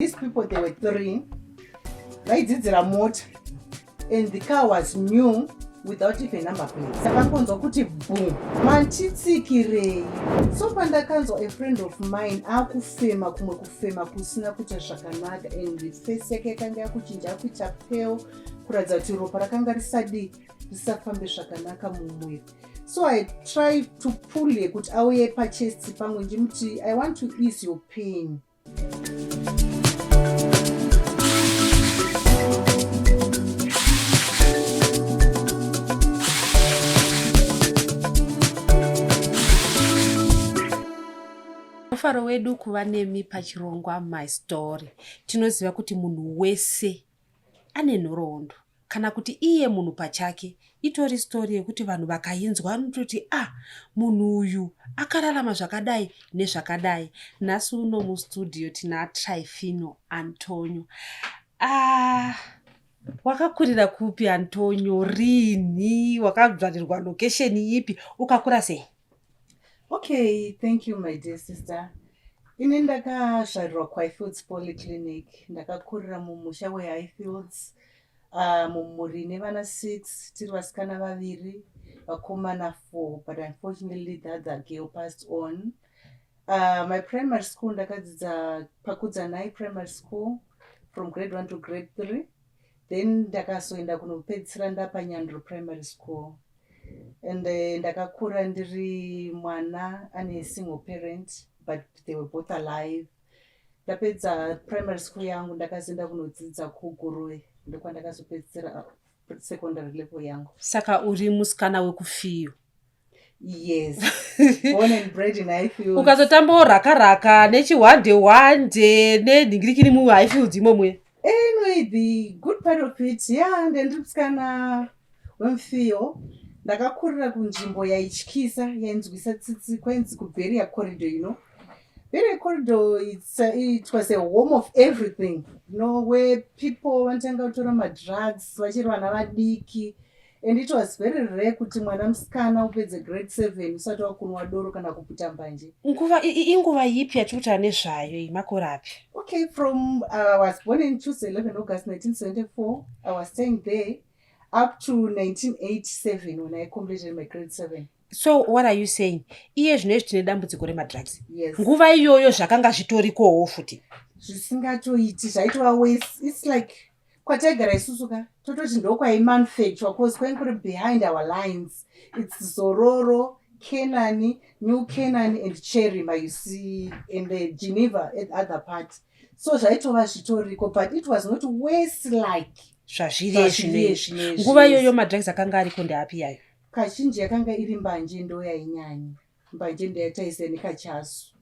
These people, they were 3. Vaidzidzira mota, and the car was new without even number plates. Sakakonzwa kuti boom, manchitsikirei. So pandakanzwa a friend of mine akufema kumwe kufema kusina kuita zvakanaka, and face yake yakanga yakuchinja kuita pale kuratidza kuti ropa rakanga risafambe zvakanaka mumwiri. So I tried to pull it kuti auye pachest pamwe ndimuti I want to ease your pain. Mufaro wedu kuva nemi pachirongwa My Story. Tinoziva kuti munhu wese ane nhoroondo, kana kuti iye munhu pachake itori story yekuti vanhu vakainzwa vanototi munhu uyu akararama zvakadai nezvakadai. Nhasi uno mustudio tina Trypheno Antonio. Wakakurira kupi Antonio? Rini? Wakabvarirwa location ipi? Ukakura sei? Okay, thank you my dear sister. Ine ndakazvarirwa kuHighfields Polyclinic. Ndakakurira mumusha weHighfields. Mumhuri nevana 6, tiri vasikana 2, vakomana 4, but unfortunately the other girl passed on. My primary school ndakadzidza paKudzanai Primary School from grade 1 to grade 3. Then ndakazoenda kunopedzisira ndapanyandro Primary School. And ndakakura ndiri mwana ane single parent, but they were both alive. Ndapedza primary school yangu ndakazoenda kunodzidza kuGuruwe, ndokwa ndakazopedzisira secondary level yangu. Saka uri musikana wekufiyo? Yes. Born and bred in Highfields. Ukazotambawo raka nechihwande nenhingirikiri muHighfields imomwe? Anyway, the good part of it, yeah, ndiri musikana wemufiyo. Ndakakurira kunzvimbo yaityisa, yainzwisa tsitsi, kwainzi kuBeria Corridor, you know. Beria Corridor, it was a home of everything, you know, where people vantanga kutora madrugs, vachiri vana vadiki, and it was very rare kuti mwana musikana upedze grade 7 usati wakunwa doro kana kuputa mbanje. Inguva ipi yatikuta nezvayo imakore api? Okay, I was born in Tuesday 11 August 1974. I was staying there up to 1987 when I completed my grade 7. So what are you saying? Iye zvinezvi tine dambudziko remadrugs. Yes. Nguva iyoyo zvakanga zvitorikowo futi. Zvisingatoiti, zvaitova worse. It's like kwataigara isusuka tototi ndokwaimanufacture cause kwainguri behind our lines. It's Zororo, Kenani, New Kenani and Cherima, you see, in the Geneva at other part. So zvaitova zvitoriko, but it was not worse like zvazviri. Nguva iyoyo madrugs akanga ariko ndeapi yayo? Kazhinji yakanga iri mbanje ndo yainyanya. Mbanje ndayataise nekachasu.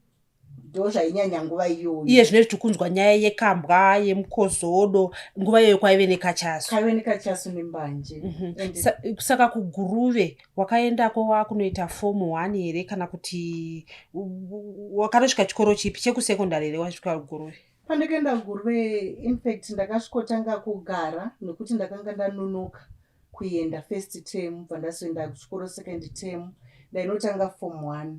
Ndo zvainyanya nguva iyoyo. Iye zvinezvi tikunzwa nyaya yekambwa, yemukozodo, nguva iyoyo kwaive nekachasu. Kwaive nekachasu nembanje. Saka kuGuruwe wakaendako wakunoita form 1 here kana kuti wakanosvika chikoro chipi chekusekondari here wasvika kuGuruwe? Pandakaenda kuGuruwe, in fact ndakasvikotanga kugara nekuti ndakanga ndanonoka kuenda first term, pandazoenda kuchikoro second term, ndainotanga form 1,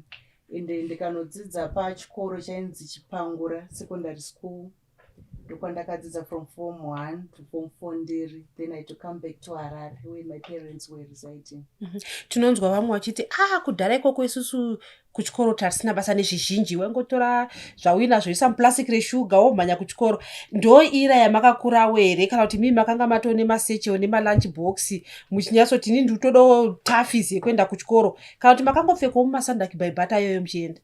ende ndikanodzidza pachikoro chainzi Chipangura Secondary School. Ndokwa ndakadzidza from form 1 to form 4 ndiri. Then I had to come back to Harare where my parents were residing. Tinonzwa vamwe vachiti kudhara ikoko isusu kuchikoro tasina basa nezvizhinji, wangotora zvauinazvo isa muplastic reshuga womhanya kuchikoro. Ndo ira yamakakurawo here kana kuti mimi makanga matoo nemasechewo nemalunch box muchinyatso tini nditodo tafis yekuenda kuchikoro kana kuti makangopfekawo mumasandaki bhaibhata yoyo muchienda?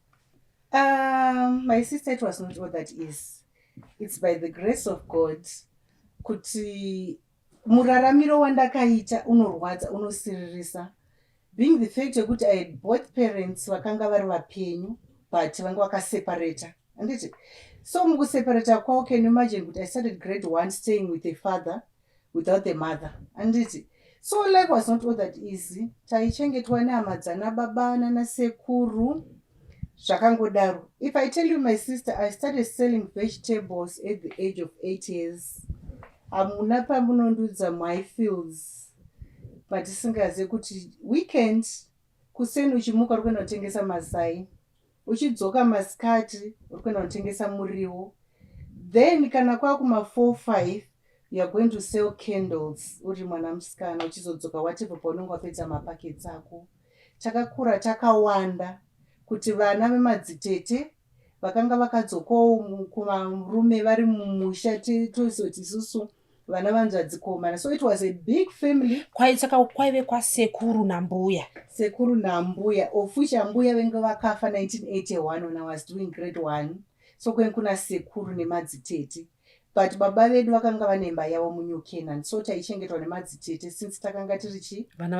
My sister, it was not all that is. It's by the grace of God kuti muraramiro wandakaita unorwadza, unosiririsa. Being the fact yekuti I had both parents vakanga vari vapenyu, but vanga vakaseparata. Anditi? So mukuseparata kwao, can you imagine kuti I started grade 1 staying with a father without the mother. Anditi? So life was not all that easy. Taichengetwa nehama dzana baba nana sekuru. Zvakangodaro. If I tell you my sister, I started selling vegetables at the age of 8 years. Amuna pamunondudza muHighfields. But tisingazive kuti weekend kuseni uchimuka uri kuenda kutengesa masai. Uchidzoka masikati uri kuenda kutengesa muriwo. then kana kwakuma 4-5 you are going to sell candles uri mwana musikana uchizodzoka whatever paunenge wapedza mapakets ako. Takakura takawanda kuti vana vemadzitete vakanga vakadzokawo kuvarume vari mumusha tozoti isusu vana vanzvadzikomana. So it was a big family. Saka kwaive kwasekuru nambuya. Sekuru nambuya of which ambuya venga vakafa 1981 when I was doing grade 1. So kwenye kuna sekuru nemadzitete. But baba vedu vakanga vane imba yavo muNew Canaan. So taichengetwa nemadzitete since takanga tiri vana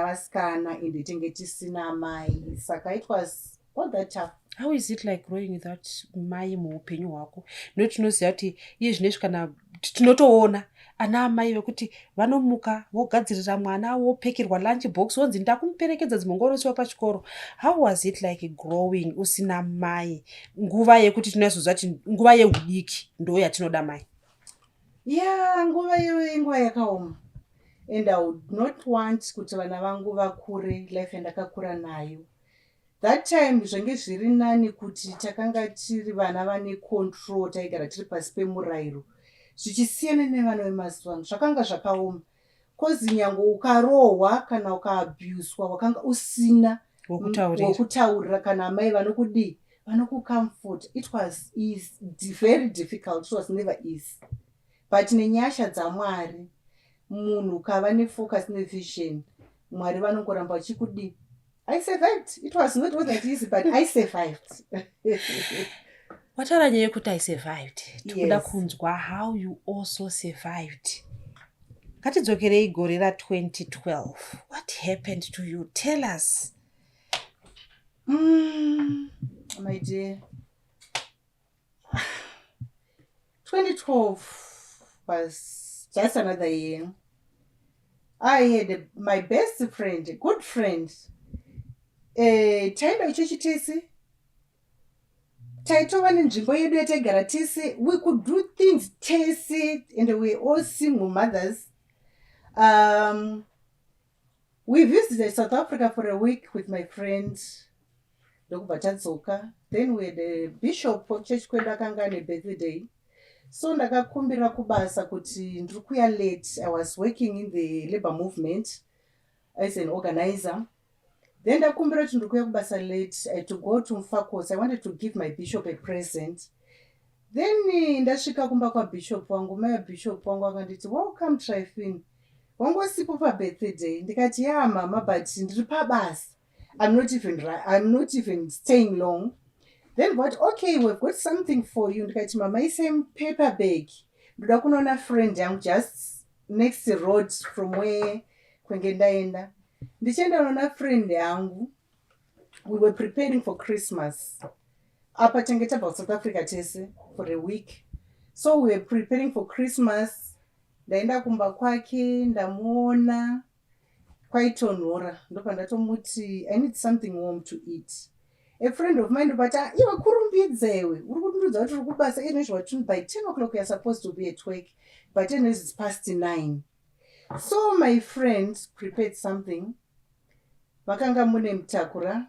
vasikana ende tinge tisina mai. Saka it was all that tough. How is it like growing without mai muupenyu hwako? Nokuti tinoziva kuti iye zvinezvi kana tinotoona ana amai vekuti vanomuka vogadzirira mwana vopfekerwa lunch box vonzi ndakumuperekedza dzimongorosiwa pachikoro. How was it like growing usina mai nguva yekuti tinoziva kuti nguva yeudiki ndo yatinoda mai? Yeah, nguva yenguva yakaoma. And I would not want kuti vana vangu vakure life yandakakura nayo. That time zvenge zviri nani kuti takanga tiri vana vane control, taigara tiri pasi pemurayiro. Zvichisiyana nevana vemazuva ano zvakanga zvakaoma. Kozi nyange ukarohwa kana ukaabuswa wakanga usina wokutaurira kana amai vanokudii vanokucomfort. It was very difficult. It was never easy. But nenyasha dzaMwari munhu ukava nefocus nevision Mwari vanongoramba vachikudii. I survived. It wasn't easy, but I survived. Wataura nyaya yekuti I survived. Tikuda kunzwa how you also survived. Ngatidzokerei gore ra2012. What happened to you? Tell us. My dear. 2012 was just another year. I had my best friend, a good friend. Taenda ichochi tese taitova nenzvimbo yedu yataigara tese. We could do things tese and we were all single mothers. We visited South Africa for a week with my friend ndokubva tadzoka. Then we had a bishop church kwedu akanga ane birthday. So ndakakumbira kubasa kuti ndiri kuya late. I was working in the labor movement as an organizer. Then ndakumbira kuti ndiri kuya kubasa late. I had to go to Mfakos. I wanted to give my bishop a present. Then ndasvika kumba kwabishop wangu. Mai bishop wangu akanditi, welcome Tryphine. Wangosipo pabirthday. Ndikati yeah mama, but ndiri pabasa. I'm not even staying long. Then but okay, we've got something for you. Ndikati mama, ise paper bag. Ndoda kunoona friend yangu just next road from where kwenge ndaenda. Ndichenda noona friend yangu. We were preparing for Christmas. Apa tenge tabva South Africa tese for a week. So we were preparing for Christmas. Ndaenda kumba kwake, ndamuona. Kwaitonhora. Ndopa ndatomuti, I need something warm to eat. A friend of mine, but iwe kurumbidza iwe. Uri kundudza kuti uri kubasa inezvi by 10 o'clock you're supposed to be at work. But it's past 9. So my friend prepared something. Vakanga mune mutakura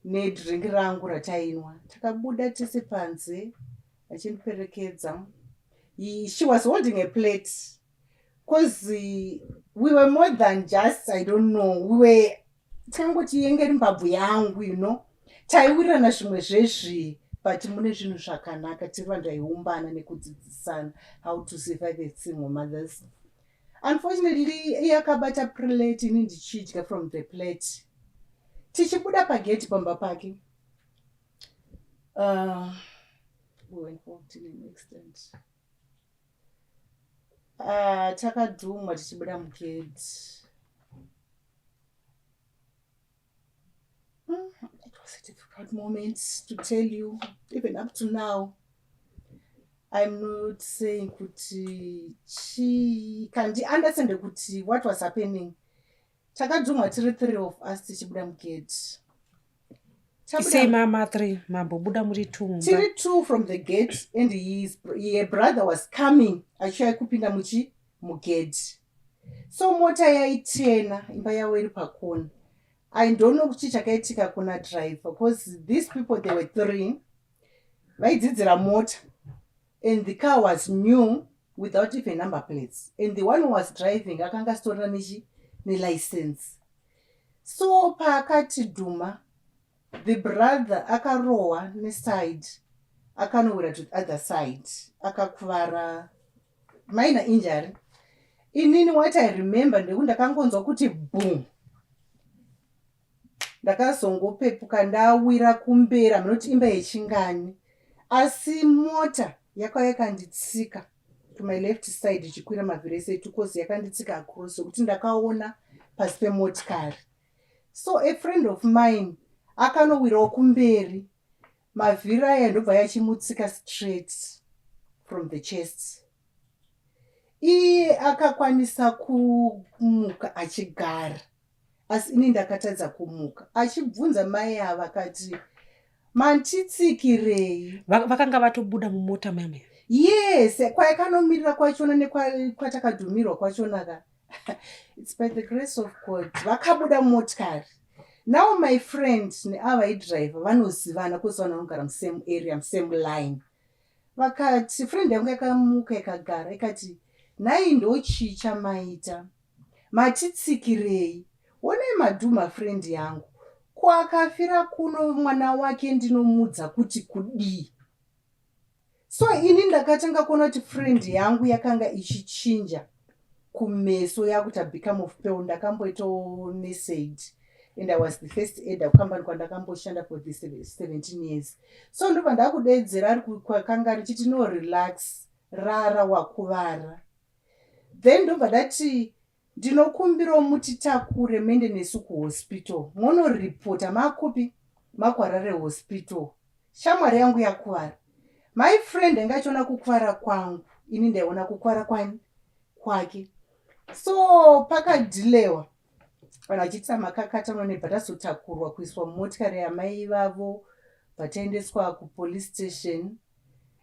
nedrink rangu ratainwa. Takabuda tese panze achindiperekedza. She was holding a plate. Because we were more than just, I don't know, we were tangoti yengeri mbabvu yangu, you know. Taiwirirana zvimwe zvezvi, but mune zvinhu zvakanaka tiri vanhu vaiumbana nekudzidzisana how to survive as single mothers. Unfortunately, yakabata plate ini ndichidya from the plate. Tichibuda pageti pamba pake. We went home till an extent. Takadhumwa tichibuda mugedhi. It was a difficult moment to tell you, even up to now. I'm not saying kuti kandi understand kuti what was happening. Takadhumwa tiri 3 of us tichibuda mugedhi. Say mama 3, mambobuda muri 2. Tiri 2 from the gate and his brother was coming. Achia kupinda mugedhi. So mota yaitena imba yawo iri pakona. I don't know kuti chakaitika kuna driver because these people they were 3. vaidzidzira mota, and the car was new without even number plates, and the one who was driving akanga asitorina nelicense. So paakati dhuma, the brother akarohwa neside, akanowira to the other side, akakuvara minor injury. Inini what I remember ndekuti ndakangonzwa kuti boom, ndakazongopepuka ndawira kumbera munoti imba yechingani, asi mota yakauya yakanditsika to my left side ichikwira mavhiri ese tukosi, yakanditsika across sokuti ndakaona pasi pemotikari. So a friend of mine akanowirawo kumberi, mavhiri aya ndobva yachimutsika straight from the chest. Iye akakwanisa kumuka achigara, asi ini ndakatadza kumuka. Achibvunza mai ava akati, mantitsikirei? Vakanga vatobuda mumota mame? Yes, kwaikanomirira kwachona nekwatakadhumirwa kwachonaka. It's by the grace of God. Vakabuda motikari. Now my friend neava driver vanozivana kuzi vanogara musame area, musame line. Vakati friend yangu yakamuka ikagara ikati, nhai ndochicha maita, matitsikirei? Onai madhuma friend yangu, kwakafira kuno mwana wake ndinomudza kuti kudii. So ini ndakatanga kuona kuti friend yangu yakanga ichichinja kumeso yakuti become of pale. Ndakamboito nested, and I was the first aider company kwandakamboshanda for the 17 years. So ndobva ndakudedzera ari kwakanga richiti no relax, rara wakuvara. Then ndobva ndati ndinokumbirawo mutitakure mende nesu kuhospital, monoripota makopi makwarare hospital, shamwari yangu yakuvara. My friend engachiona kukuvara kwangu, ini ndaiona kukuvara kwake. So pakadhilewa vanhu vachitisa makakatanwa nebhatazotakurwa kuiswa mumotikari yamai vavo, vataendeswa kupolice station.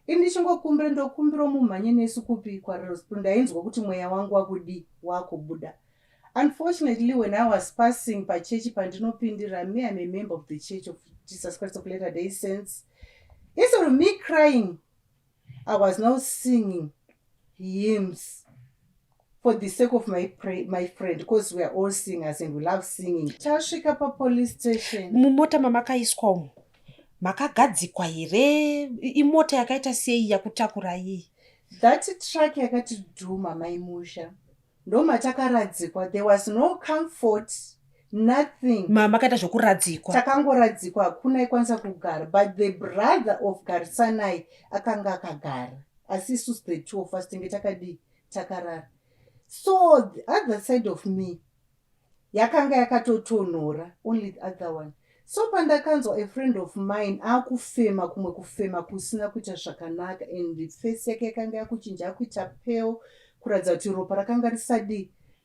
Ini ndichingokumbira ndokumbira mumhanye nesu kupi kwaRospro, ndainzwa kuti mweya wangu wakudi wakubuda. Unfortunately, when I was passing pachechi pandinopindira, me I'm a member of the Church of Jesus Christ of Latter-day Saints. Instead of me crying, I was now singing hymns for the sake of my friend, because we are all singers and we love singing. Tasvika papolice station. Mumota mamakaiswa umu makagadzikwa here? Imota yakaita sei yakutakura iyi? That truck yakati dhuma maimusha, ndo matakaradzikwa. There was no comfort, nothing. Makaita zvokuradzikwa? Takangoradzikwa, hakuna ikwanisa kugara. But the brother of Garisanai akanga akagara, asi isusu the two of us tinge takarara. So the other side of me yakanga yakatotonhora, only the other one. So pandakanzwa a friend of mine akufema kumwe kufema kusina kuita zvakanaka, and the face yake yakanga yakuchinja yakuita pale, kuratidza kuti ropa rakanga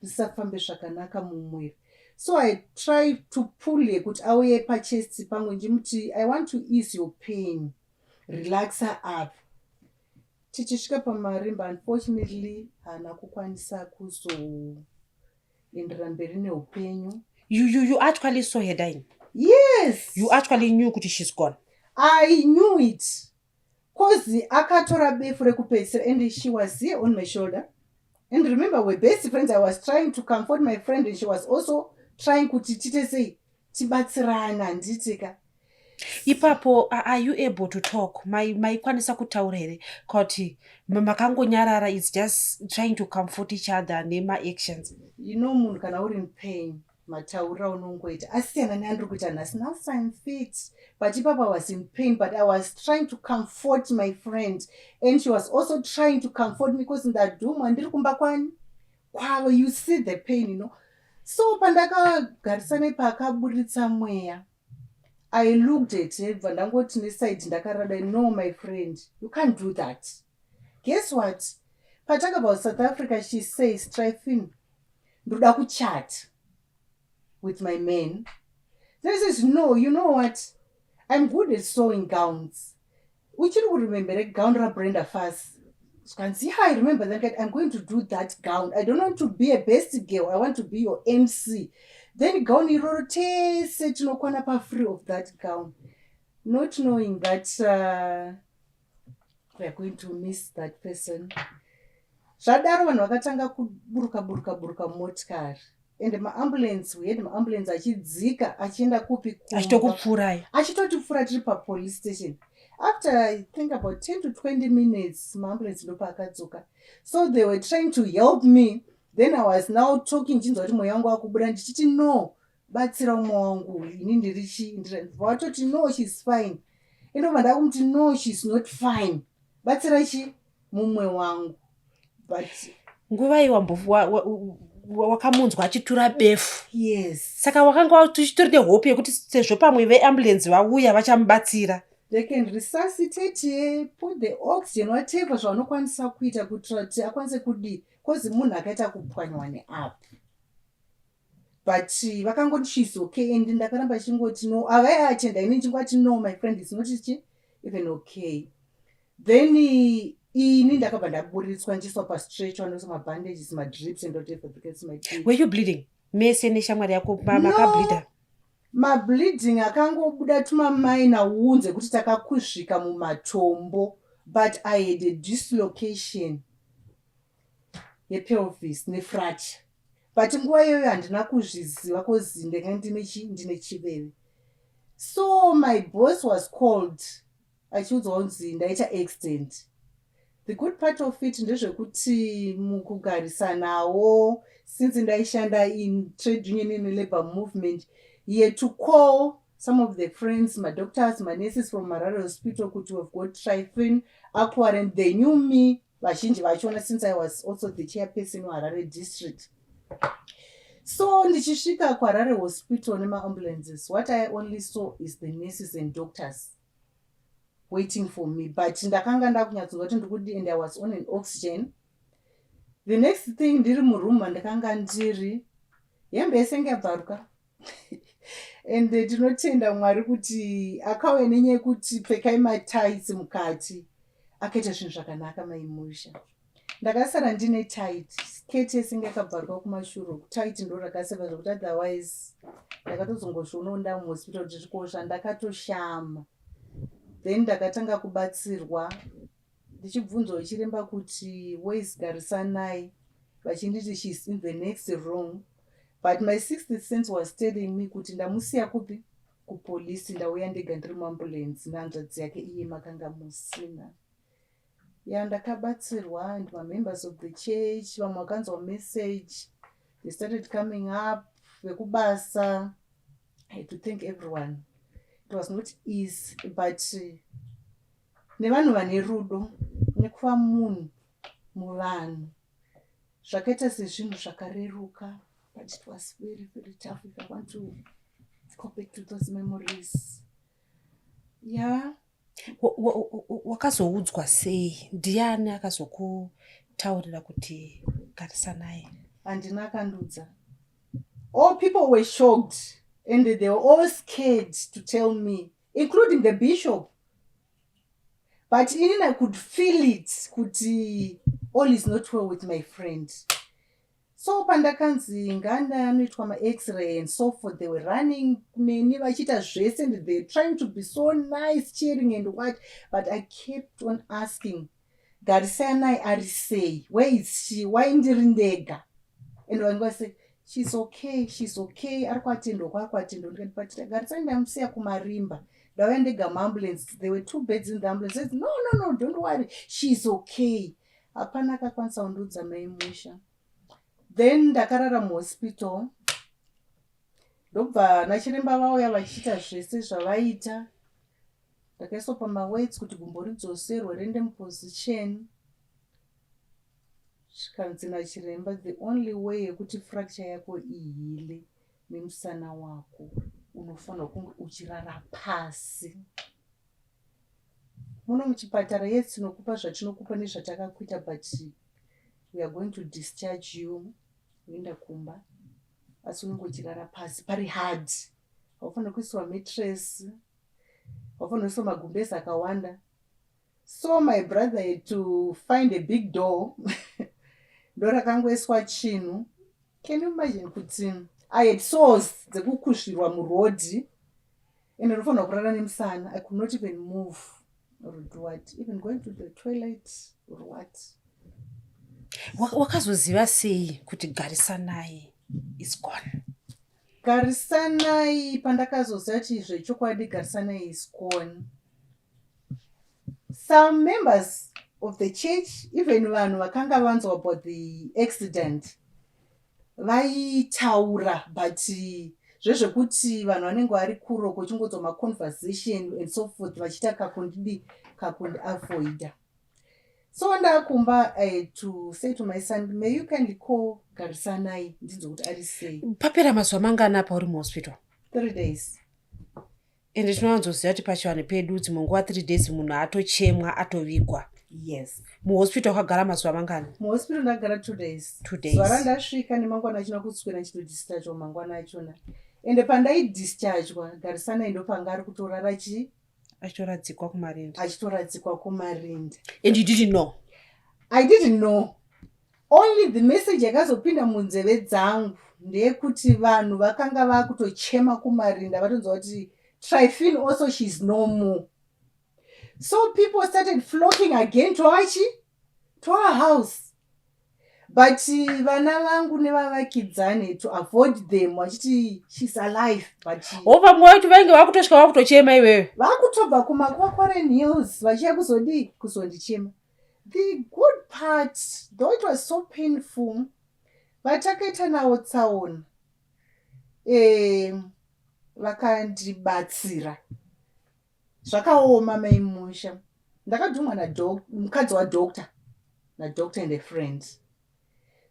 risafambe zvakanaka mumwiri. So I tried to pull her kuti auye pachest pamwe ndimuti, I want to ease your pain, relax her up. Tichisvika pamarimba, unfortunately hana kukwanisa kuzoendera mberi neupenyu. You actually saw her dying? Yes. You actually knew kuti she's gone? I knew it. Kozi akatora befu rekupedzisira, and she was here on my shoulder. And remember, we're best friends. I was trying to comfort my friend, and she was also trying kuti tite sei tibatsirana nditika. Ipapo, are you able to talk? Maikwanisa kutaura here? Kuti makangonyarara is just trying to comfort each other nema actions. You know, munhu kana uri in pain, mataura unongoita. Asiyana neandiri kuita nhasi. Now I'm fit. But ipapa was in pain, but I was trying to comfort my friend, and she was also trying to comfort me because in that doom andiri kumba kwani kwavo, you see the pain, you know. So pandakagarisana paakaburitsa mweya, I looked at her, ndangoti neside ndakarada, no my friend, you can't do that. Guess what? Patalk about South Africa, she says, Tryphon, ndoda kuchat with my man. Then says, no, you know what? I'm good at sewing gowns. Which you remember a gown Brenda first. You can see how I remember that. I'm going to do that gown. I don't want to be a best girl. I want to be your MC. Then gown you rotate, set no corner free of that gown. Not knowing that we are going to miss that person. Zvadaro vanhu vakatanga kuburuka motikari, ende maambulensi, we had maambulensi achidzika achienda kupi achitokupfurai achitotipfura tiri papolice station. After I think about 10 to 20 minutes maambulensi ndo paakadzoka. So they were trying to help me. Then I was now talking, chinzwa kuti mweya wangu wakubuda, ndichiti no, batsira umwe wangu, ini ndirichi, watoti no, she's fine. Indobva ndakumuti no, she's not fine, batsira chi mumwe wangu. But nguva iyi wakamunzwa achitura befu. Yes. Saka wakanga tuchitori nehope yekuti sezvo pamwe veambulensi vauya vachamubatsira. They can resuscitate, put the oxygen, whatever zvavanokwanisa kuita kuitira kuti akwanise kudii, kozi munhu akaita kupwanywa neapo. But vakangoti she's okay, and ndakaramba chingoti no, avai atenda ini chingoti no, my friend, is not even okay. Then ini ndakabva ndaburitswa ndiswa pastretcher anoisa mabandages, madrips and whatever because my kids. Were you bleeding? Mese neshamwari yako makableeda? Mableeding akangobuda tumamaina wounds ekuti takakuzvika mumatombo, but I had a dislocation yepelvis nefracture. But nguva iyoyo handina kuzviziva kozi ndanga ndine chiveve. So my boss was called achiudzwa kunzi ndaita accident. The good part of it ndezvekuti mukugarisanawo, since ndaishanda in trade union and labor movement, he had to call some of the friends, my doctors, my nurses from Marara Hospital, kuti we've got Tryphene, Aqua, and they knew me, vazhinji vachona, since I was also the chairperson of Harare district. So ndichisvika kuHarare Hospital nema-ambulances, what I only saw is the nurses and doctors waiting for me. But ndakanga ndakunyatsonzwa kuti ndikudi, and I was on an oxygen. The next thing, ndiri muroom mandakanga ndiri, hembe yese ngabvaruka. And ndinotenda Mwari kuti akauya nenyaya yekuti pfekai matights mukati, akaita zvinhu zvakanaka maimusha. Ndakasara ndine tight, sketi yese ngakabvaruka kumashure, tight ndo rakaseva zvokuti otherwise ndakatozongozvionawo ndamuhospital kuti zvikosva, ndakatoshama. Then ndakatanga kubatsirwa, ndichibvunzwa chiremba kuti where is Garisanai, vachinditi she's in the next room. But my sixth sense was telling me kuti ndamusiya kupi kupolisi, ndauya ndega ndiri muambulance nehanzvadzi yake iye makanga musina. Ndakabatsirwa, and my members of the church, vamwe vakanzwa message, they started coming up, vekubasa. I had to thank everyone. It was not easy, but nevanhu vane rudo nekuva munhu muvanhu zvakaita sezvinhu zvakareruka, but it was very, very tough if I want to go back to those memories. Wakazoudzwa sei? Ndiani akazokutaurira kuti Garisanai? Handina akandudza. All people were shocked and they were all scared to tell me, including the bishop. But even I could feel it, kuti all is not well with my friend. So pandakanzi nganda anoitwa ma-x-ray and so forth, they were running neni vachita zvese, and they were trying to be so nice, cheering and what, but I kept on asking, Garisanai arisei, where is she, why ndiri ndega? And vanhu vase, she's okay, arikuatendwa kwakuatendwa. Ndikati Garisanai ndamusiya kumarimba, ndauya ndega muambulance, there were 2 beds in the ambulance. Says, no, don't worry, she's okay. Hapana akakwanisa kundudza maimusha. Then ndakarara muhospital, ndobva nachiremba vauya vachiita zvese zvavaita. Ndakaiswa pamaweights kuti gumbo ridzoserwe riende muposition. Zvikanzi nachiremba, the only way yekuti fracture yako ihile nemusana wako, unofanira kunge uchirara pasi. Muno muchipatara, yes, tinokupa zvatinokupa nezvatakakuita, but we are going to discharge you. Uenda kumba, asi unenge uchirara pasi, pari hard. Haufanira kuiswa mattress, haufanira kuiswa magumbezi akawanda. So my brother had to find a big door. Ndo rakangoiswa chinhu. Can you imagine kuti I had sores dzekukushirwa murodhi, and unofanira kurara nemusana. I could not even move. or do what, even going to the toilet or what. Wakazoziva sei kuti Garisanai is gone? Garisanai pandakazoziva kuti zvechokwadi Garisanai is gone, some members of the church, even vanhu vakanga vanzwa about the accident, vaitaura, but zvezvekuti vanhu vanenge vari kuro kuchingodzwa maconversation and so forth vachiita kakundi avoida. So ndakumba I had to say to my son, may you kindly call Garisanai ndinzwe kuti ari sei. Papera mazuva mangana apa uri muhospital? 3 days. Ende tinowanzoziva kuti pachivanhu pedu dzimwe nguva 3 days munhu atochemwa atovigwa. Yes. Muhospital wakagara mazuva mangana? Muhospital ndagara 2 days. 2 days. Zuva randasvika nemangwana achina kuswera ndichitodischarge mangwana achona. Ende pandaidischargwa Garisanai ndopanga ari kutorara achitoradzikwa kumarinde. Achitoradzikwa kumarinde. And you didn't know? I didn't know. Only the message yakazopinda munzeve dzangu ndeyekuti vanhu vakanga vakutochema kumarinda vatonzwa kuti Tryphene also she's no more. So people started flocking again to our house. But vana vangu nevavakidzane to avoid them vachiti she's alive, but vamwe vaiti vainge vakutosvika vakutochema iwewe? Vakutobva kumakwakwareni hills vachiya kuzondichema. The good part, though it was so painful, vatakaita nawo tsaona vakandibatsira zvakaoma maimusha. Ndakadhumwa mukadzi wadoctor nadoctor and a friend.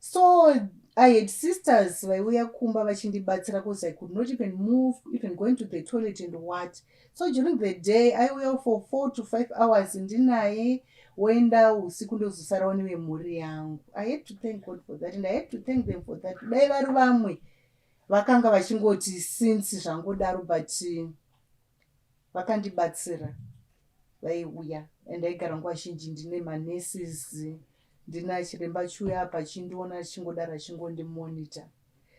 So I had sisters vaiuya kumba vachindibatsira because I could not even move, even going to the toilet and what. So during the day I uya for 4 to 5 hours ndinaye, wenda usiku ndozosarawo nevemhuri yangu. I had to thank God for that and I had to thank them for that. Dai vari vamwe vakanga vachingoti since zvangodaro, but vakandibatsira vaiuya. And aigara nguva zhinji ndine manurses, ndina chiremba chiuya apa achindiona achingodaro achingondimonita.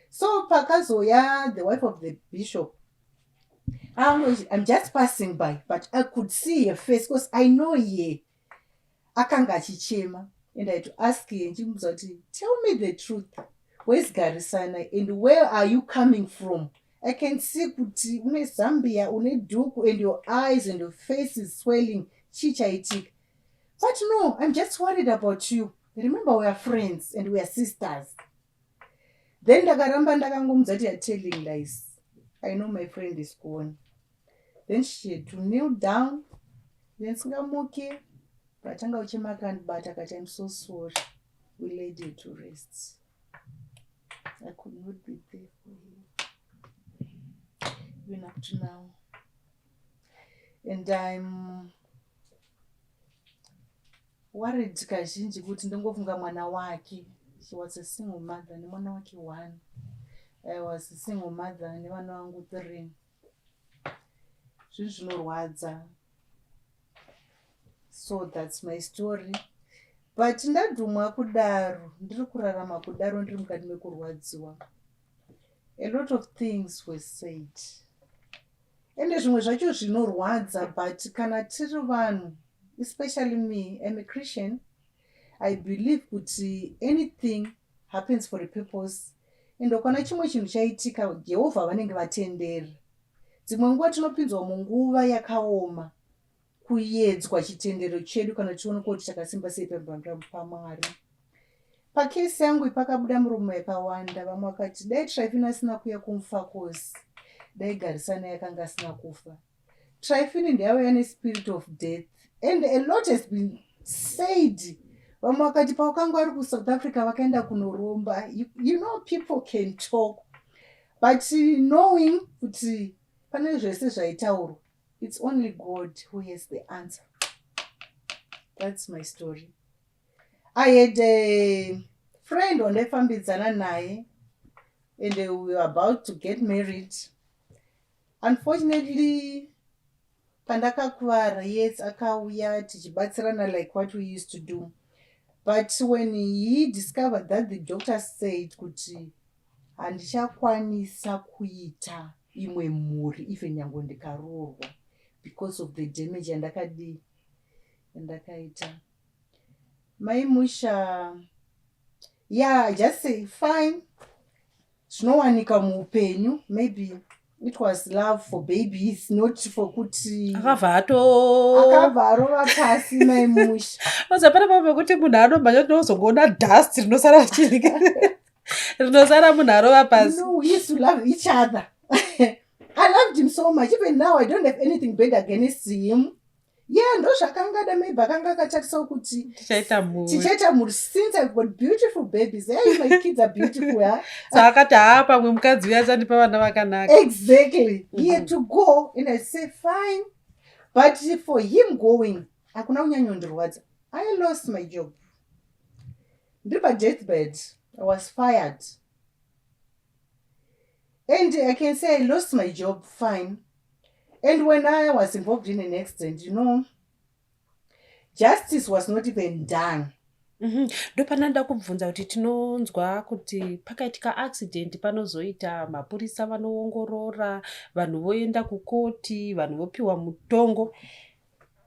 So pakazoya the wife of the bishop, I'm just passing by, but I could see her face because I know ye akanga achichema. And I had to ask her, tell me the truth, where's Garisanai and where are you coming from? I can see kuti une Zambia, une duku, and your eyes and your face is swelling, chichaitik. But no, I'm just worried about you. Remember, we are friends and we are sisters. Then ndakaramba ndakangomudza kuti you're telling lies. I know my friend is gone. Then she had to kneel down. Then singamuke, vatanga uchimakandibata akati, I'm so sorry. We laid you to rest. I could not be there for you. Even up to now. And I'm worried kazhinji kuti ndingofunga mwana wake. She was a single mother nemwana wake 1. I was a single mother nevana vangu 3. Zvinhu zvinorwadza. So that's my story. But ndadhumwa kudaro, ndiri kurarama kudaro ndiri mukati mekurwadziwa. A lot of things were said. Ende zvimwe zvacho zvinorwadza, but kana tiri vanhu, especially me, I'm a Christian, I believe kuti anything happens for a purpose. Ende kana chimwe chinhu chaitika, Jehovha vanenge vatendera. Dzimwe nguva tinopinzwa munguva yakaoma kuedzwa chitendero chedu kana tione kuti chakasimba sei paMwari. Pakesi yangu pakabuda muromo yakawanda. Vamwe vakati dai Tryphene asina kuuya kumufakos, dai Garisanai yakanga asina kufa. Tryphene ndiyauya nespirit of death and a lot has been said. Vamwe vakati paukanga vari kuSouth Africa vakaenda kunoromba. You know, people can talk, but knowing kuti pane zvese zvaitaurwa, it's only God who has the answer. That's my story. I had a friend wandaifambidzana naye and we were about to get married. Unfortunately, pandakakuvara, yes, akauya tichibatsirana like what we used to do. But when he discovered that the doctor said kuti handichakwanisa kuita imwe mhuri even nyange ndikaroorwa because of the damage yandakadi yandakaita. Mai Musha, yeah, I just say fine. Zvinowanika muupenyu. Maybe it was love for babies, not for kuti akabva arova pasi Mai Musha. Wazapana papa kuti munhu anomhanya kuti ozongoona dust rinosara rinosara munhu arova pasi. No, we used to love each other. I loved him so much. Even now, I don't have anything bad against him. Yeah, ndo zvakanga maybe akanga akatarisa kuti tichaita mhuri. Since I've got beautiful babies, hey, my kids are beautiful. Yeah? So akati pamwe mukadzi uya achandipa vana vakanaka. Exactly. He had to go and I say fine. But for him going, hakuna kunyanyondirwadza. I lost my job. Ndiri padeathbed. I was fired. And I can say I lost my job, fine. And when I was involved in an accident, justice was not even done. Ndopananda kubvunza kuti tinonzwa kuti pakaitika accident panozoita mapurisa vanoongorora, vanhu voenda kukoti, vanhu vopiwa mutongo.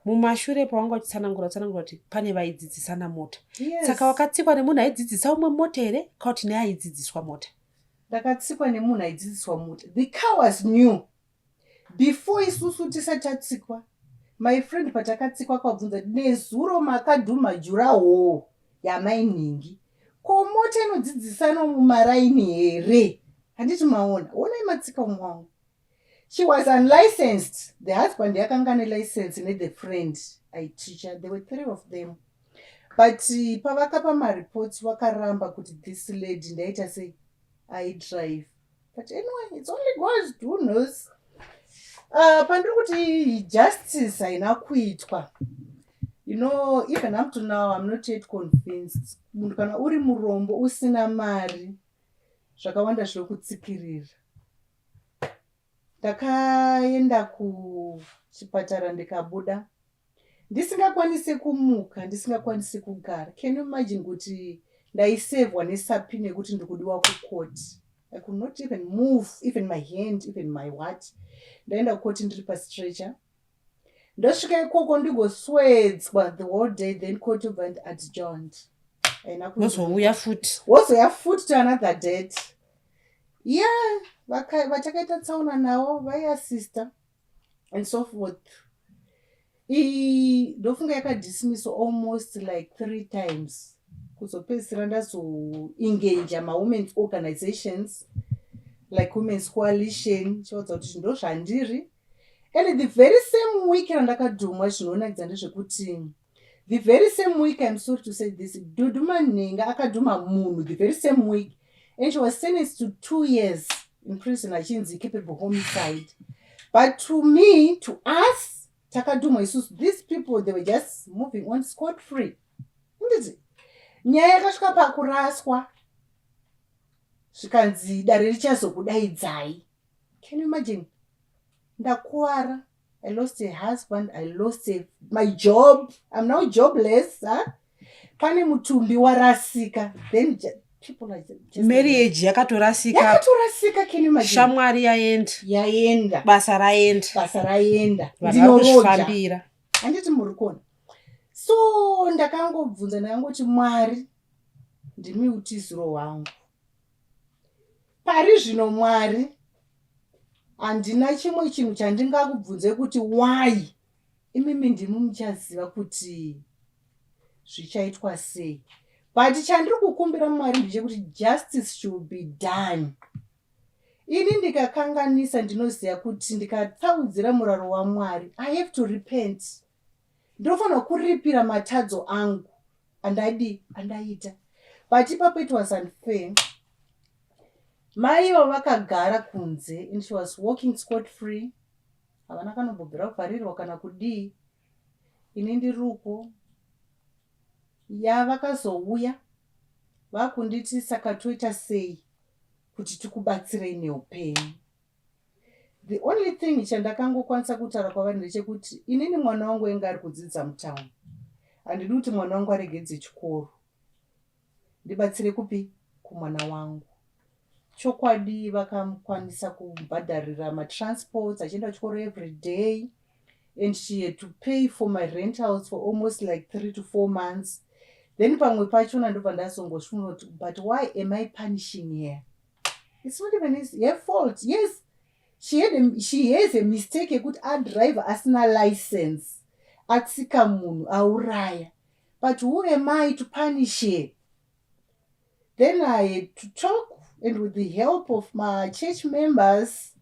Mumashure pawanga uchitsanangura kuti pane vaidzidzisana mota. Yes. Saka wakatsikwa nemunhu aidzidzisa umwe mota here kana kuti neaidzidziswa mota? Ndakatsikwa nemunhu aidzidziswa mota. The car was new. Before isusu tisati tatsikwa, my friend patakatsikwa akabvunza nezuro makadhuma juraho yamainingi. Ko mota inodzidzisana mumaraini here? Handiti maona. Onai matsika umwangu. She was unlicensed. The husband yakanga license and the friend I teacher. There were 3 of them. But pavakapa mareports vakaramba kuti this lady ndaita say I drive. But anyway, it's only God who knows. Pandiri kuti justice haina kuitwa. Even up to now, I'm not yet convinced. Munhu kana uri murombo usina mari, zvakawanda zvokutsikirira. Ndakaenda kuchipatara ndikabuda. Ndisingakwanisi kumuka, ndisingakwanisi kugara. Can you imagine kuti ndaisevwa nesapine kuti ndikudiwa kukoti? I could not even move, even my hand, even my what. Ndaenda kukoti ndiri pastretcher. Ndosvika ikoko ndigoswedzwa the whole day, then court of and adjourned. Wozouya futi to another date. Yeah, vachakaita tsaona nawo vaiassista and so forth. Ndofunga yakadismisswa almost like 3 times. Kuzopedzisira ndazoengage women's organizations like Women's Coalition, chiwadza kuti ndo zvandiri. And the very same week randakadhumwa zvinonakidza ndezvekuti the very same week, I'm sorry to say this, Duduma Nenga akadhuma munhu the very same week, and she was sentenced to 2 years in prison achinzi capable homicide. But to me, to us, takadhumwa isusu, these people, they were just moving on scot free. Nyaya yakasvika pakuraswa zvikanzi dare richazokudaidzai. Can you imagine? Ndakuwara. I lost a husband. I lost my job. I'm now jobless. Pane mutumbi warasika. Then people are just marriage yakatorasika. Can you imagine? Shamwari yaenda. Basa raenda. Ndinofambira. Handiti muri kuona. So ndakangobvunza ndakangoti Mwari ndimi utiziro hwangu. Pari zvino Mwari handina chimwe chinhu chandingakubvunze kuti why. Imimi ndimi muchaziva kuti zvichaitwa sei. But chandiri kukumbira Mwari ndechekuti justice should be done. Ini ndikakanganisa ndinoziva kuti ndikataudzira muraro waMwari, I have to repent. Ndofanira kuripira matadzo angu andaita. But ipapo it was unfair. Mai vakagara kunze and she was walking scot free. Havana kanombobvira kuvharirwa kana kudii. Ini ndiruko. Vakazouya vakunditi saka toita sei kuti tikubatsirei neupenyu. The only thing chandakangokwanisa kutaura kwavari ndechekuti inini mwana wangu enga ari kudzidza mutauni. Handidi kuti mwana wangu aregedze chikoro. Ndibatsire kupi? Kumwana wangu. Chokwadi vakamukwanisa kubhadharira matransports achienda kuchikoro every day. and she had to pay for my rentals for almost like 3 to 4 months. Then pamwe pachona ndobva ndazongosvuna kuti but why am I punishing her? It's not even her fault. Yes, she has a mistake yekuti adrive asina license, atsika munhu, auraya. But who am I to punish her? Then I had to talk, and with the help of my church members,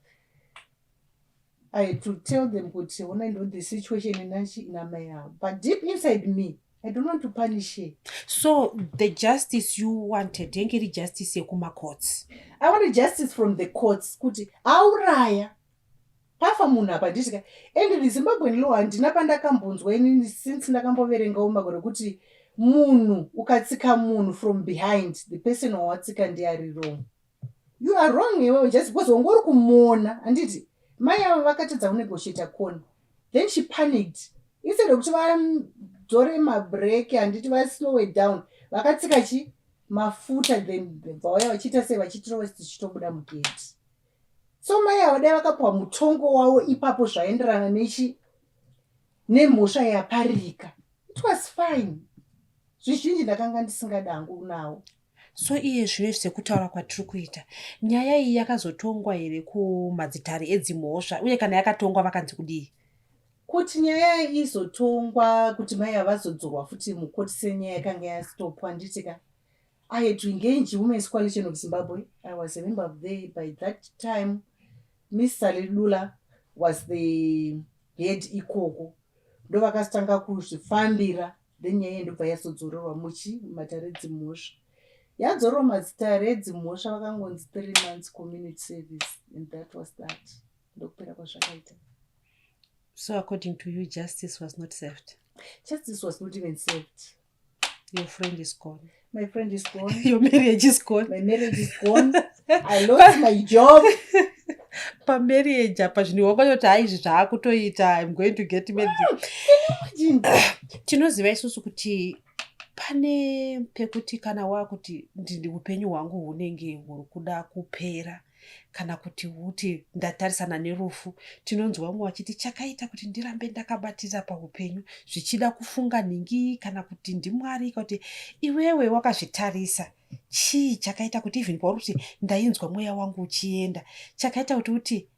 I had to tell them, when I know the situation in Amaya. But deep inside me, I don't want to punish her. So the justice you wanted, ngiri justice yekuma courts? I wanted justice from the courts. Kuti auraya pafa munhu apa ndisika. And the Zimbabwean law handina pandakambonzwa inini since ndakamboverengawo magore kuti munhu ukatsika munhu from behind, the person wawatsika ndiye ari wrong. You are wrong iwewe just because ungori kumuona. Handiti mai avo vakatadza kunegotiata kona. Then she panicked. Instead of kuti vadzore mabreki handiti slow it down, vakatsika mafuta, then vauya vachiita sei vachitirova tichitobuda mugeti. So mai avo dai vakapuwa mutongo wavo ipapo zvaenderana nemhosva yaparika. It was fine. Zvizhinji ndakanga ndisingadangu nawo. So iye zvino sekutaura kwatiri kuita, nyaya iyi yakazotongwa here kumadzitare edzimhosva, uye kana yakatongwa vakanzi kudii? Kuti nyaya izotongwa kuti mai havazodzorwa futi mukoti senyaya yakanga yastopwa, nditika I had to engage Women's Coalition of Zimbabwe. I was a member of there. By that time, Miss Salilula was the head ikoko. Ndo vakastanga kuzvifambira, then nyaya ndobva yazodzorerwa matare edzimhosva. Yadzorwa matare edzimhosva vakangonzi 3 months community service, and that was that. Ndokupera kwazvakaita. So according to you, justice was not served? Justice was not even served. Your friend is gone. My friend is gone. Your marriage is gone. My marriage is gone. I lost my job. Pamarriage apa zvinhu wakatoti haizvi zvaakutoita, I'm going to get married. Tinoziva isusu kuti pane pekuti kana wakuti ndini upenyu hwangu hunenge huri kuda kupera, kana kuti huti ndatarisana nerufu, tinonzwa vamwe vachiti chakaita kuti ndirambe ndakabatira paupenyu zvichida kufunga nhingi, kana kuti ndimwari, kuti iwewe wakazvitarisa chii chakaita kuti even pauri kuti ndainzwa mweya wangu uchienda, chakaita kuti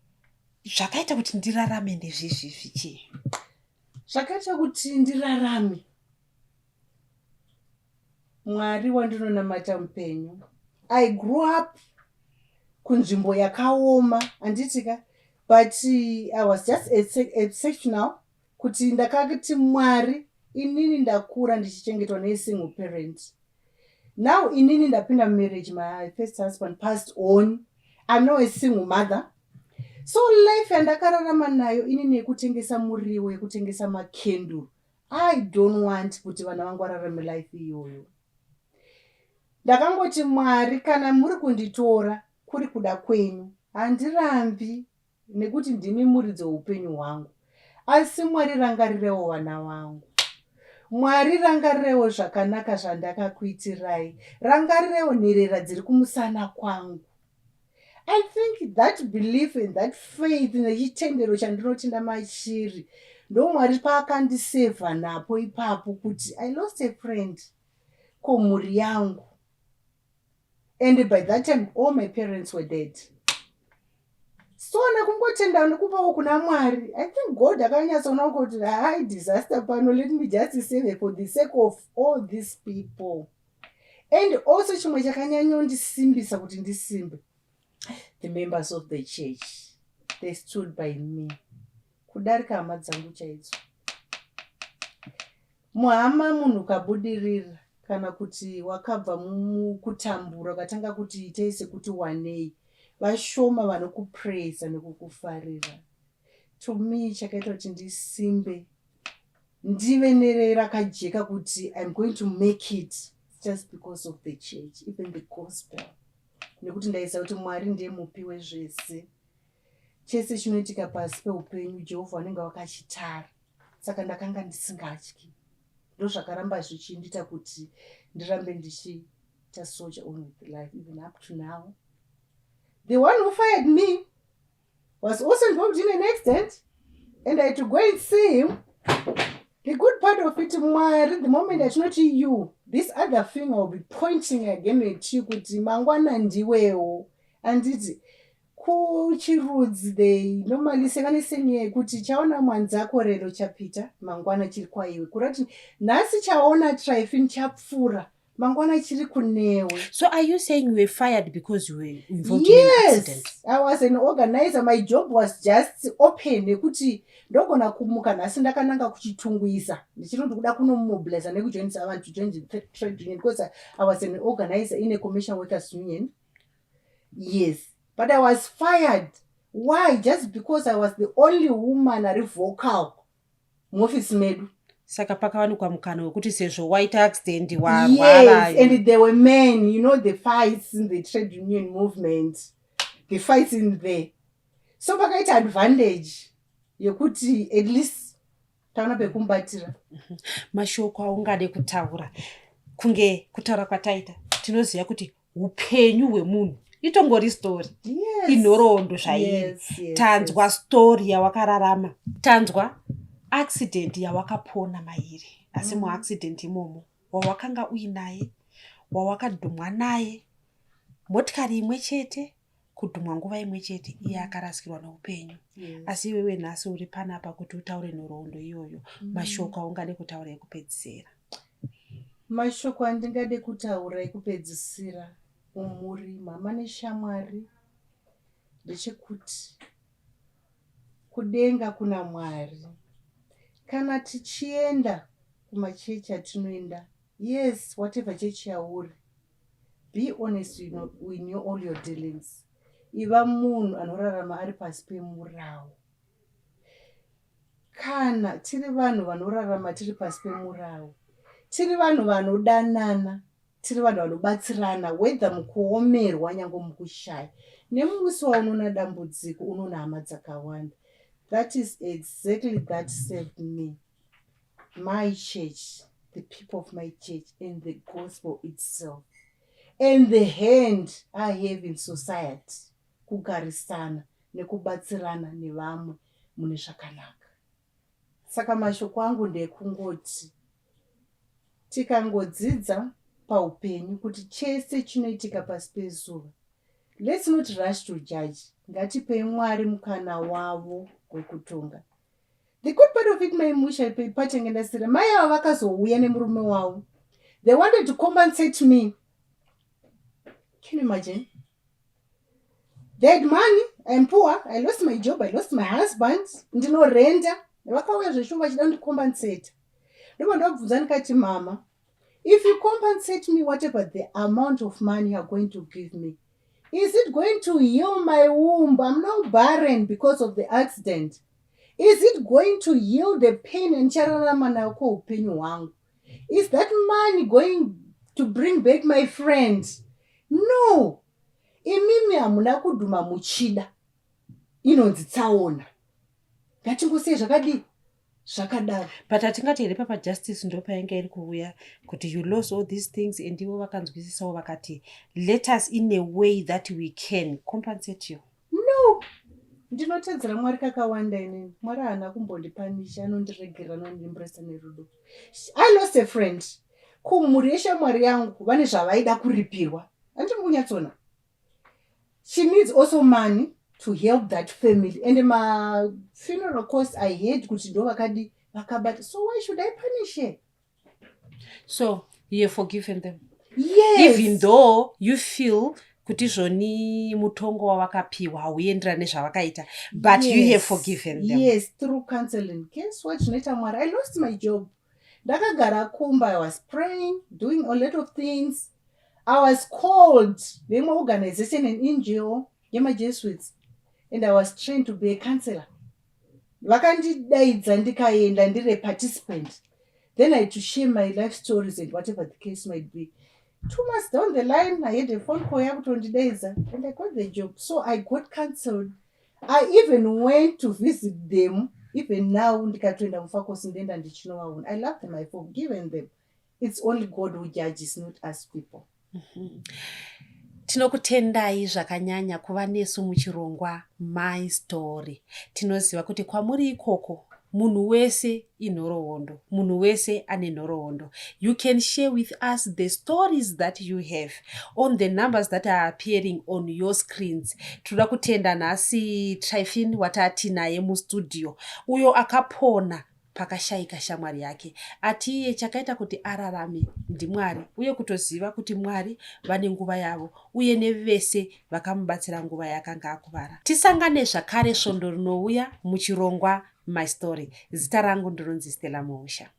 zvakaita kuti ndirarame ndezvizvi chii? Zvakaita kuti ndirarame, Mwari wandinonamata mupenyu. I grew up kunzvimbo yakaoma, handitika, but I was just exceptional kuti ndakati Mwari, inini ndakura ndichichengetwa nesingle parent. Now inini ndapinda marriage, my first husband passed on. I'm now a single mother. So life yandakararama nayo inini yekutengesa muriwo, yekutengesa makenduru. I don't want kuti vana vangu vararame life iyoyo. Ndakangoti Mwari, kana muri kunditora kuri kuda kwenyu, handirambi, nekuti ndimi muridzi weupenyu hwangu. Asi Mwari, rangarirewo vana vangu. Mwari, rangarirewo zvakanaka zvandakakuitirai. Rangarirewo nherera dziri kumusana kwangu. I think that belief and that faith nechitendero chandinotenda machiri, ndo Mwari paakandisevha napo ipapo kuti I lost a friend komhuri yangu. And by that time, all my parents were dead. So nakungotenda nekupawo kuna Mwari. I think God akanyatsoona kuti hai disaster pano, let me just save for the sake of all these people. And also chimwe chakanyanyondisimbisa kuti ndisimbe, the members of the church, they stood by me. Kudarika hama dzangu chaidzo. Muhama munhu kabudirira, kana kuti wakabva mukutambura ukatanga kuti itai sekuti wanei, vashoma vanokupraisa nekukufarira. To me chakaita kuti ndisimbe, ndive nerakajeka kuti I'm going to make it just because of the church, even the gospel. Nekuti ndaisa kuti Mwari ndiye mupi wezvese. Chese chinoitika pasi peupenyu Jehovha vanenge vakachitara. Saka ndakanga ndisingatyi. Ndo zvakaramba zvichindiita kuti ndirambe ndichiita soldier on with life even up to now. The one who fired me was also involved in an accident, and I had to go and see him. The good part of it, Mwari, the moment I not you, this other thing I'll be pointing again at you, kuti mangwana ndiwewo. And it's kuchirudzi, they normally say vanisenye kuti chaona mwanzako rero chapita, mangwana chiri kwaiwe. Kurati, nasi chaona trifin chapfura, mangwana chiri kunewe. So are you saying you were fired because you were involved in an accident? Yes, I was an organizer. My job was just open. Nekuti ndogona kumuka nasi ndakananga kuchitungwisa. Ndichinoda kuda kunomobilize nekujoinisa abantu to join the trade union because I was an organizer in a commercial workers union. Yes, but I was fired. Why? Just because I was the only woman ari vocal muoffice medu. Saka pakawanikwa mukana wekuti sezvo waita accident Yes, warwara. and there were men, you know, the fights in the trade union movement, the fights in there. So pakaita advantage yekuti at least taona pekumbatira. Mashoko aungade kutaura kunge kutaura kwataita tinoziva kuti upenyu hwemunhu itongori story. Yes. Inhoroondo zvairi. Yes. Tanzwa story yawakararama. Tanzwa accident yawakapona mairi. Asi muaccident imomo wawakanga uinaye, wawakadhumwa naye, motikari imwe chete, kudhumwa nguva imwe chete, iye akarasikirwa neupenyu. Yes. Asi iwewe nhasi uri panapa kuti utaure nhoroondo iyoyo. Mashoko aungade kutaura ekupedzisira. Mashoko andingade kutaura ekupedzisira umuri mama neshamwari ndechekuti kudenga kuna Mwari. Kana tichienda kumachechi atinoenda, yes, whatever church yauri, be honest in all your dealings. Iva munhu anorarama ari pasi pemurawo. Kana tiri vanhu vanorarama tiri pasi pemurawo, tiri vanhu vanodanana, tiri vanhu vanobatsirana, whether mukuomerwa nyange mukushaya, nemusi waunoona dambudziko unoona hama dzakawanda. That is exactly that saved me. My church, the people of my church, and the gospel itself. And the hand I have in society. Kugarisana, nekubatsirana, nevamwe, mune zvakanaka. Saka mashoko angu ndekungoti, tikangodzidza paupenyu kuti chese chinoitika pasi pezuva. Let's not rush to judge. Ngatipei Mwari mukana wavo wekutonga. The good part of it, my musha patenge ndasira mai ava vakazouya nemurume wavo. They wanted to compensate me. Can you imagine? They had money. I'm poor. I lost my job. I lost my husband. Ndinorenda. Vakauya zveshuva vachida kundicompensate. Ndipo ndabvunza ndikati, mama, if you compensate me whatever the amount of money you are going to give me, is it going to heal my womb? I'm now barren because of the accident. Is it going to heal the pain and chararama nako upenyu hwangu? Is that money going to bring back my friends? No. Imimi hamuna kudhuma muchida. Inonzi tsaona. Ngatingosiye zvakadii? Zvakadaro. But atingati here papa justice ndo painge iri kuuya kuti you lost all these things and ivo vakanzwisisawo vakati let us in a way that we can compensate you. No. Ndinotedzera Mwari kakawanda inini. Mwari haana kumbondipanisha, anondiregera, anondimbresa nerudo. I lost a friend. Kumhuri yeshamwari yangu vane zvavaida kuripirwa. Andimbokunyatsona. She needs also money to help that family. And my funeral cost I had kuti ndo vakadi vakabata. So why should I punish her? So you have forgiven them. Yes. Even though you feel kuti zvoni mutongo wavakapiwa hauenderane nezvavakaita, but yes, you have forgiven them. Yes, through counseling. Guess what? I lost my job. Ndakagara kumba. I was praying, doing a lot of things. I was called by my organization and NGO, Yema Jesuits, and I was trained to be a counselor. Vakandidaidza ndikaenda ndiri a participant. Then I had to share my life stories and whatever the case might be. 2 months down the line, I had a phone call yaku 20 days and I got the job. So I got cancelled. I even went to visit them. Even now, ndikatoenda mufakosi ndenda ndichinovaona. I love them. I've forgiven them. It's only God who judges, not us people. Tinokutendai zvakanyanya kuva nesu muchirongwa My Story. Tinoziva kuti kwamuri ikoko munhu wese inhoroondo, munhu wese ane nhoroondo. You can share with us the stories that you have on the numbers that are appearing on your screens. Tinoda kutenda nhasi Tryphon watati naye mustudio, uyo akapona pakashayika shamwari yake. Ati iye chakaita kuti ararame ndiMwari, uye kutoziva kuti Mwari vane nguva yavo, uye nevese vakamubatsira nguva yakanga akuvara. Tisangane zvakare svondo rinouya muchirongwa My Story. Zita rangu ndinonzi Stella Mohusha.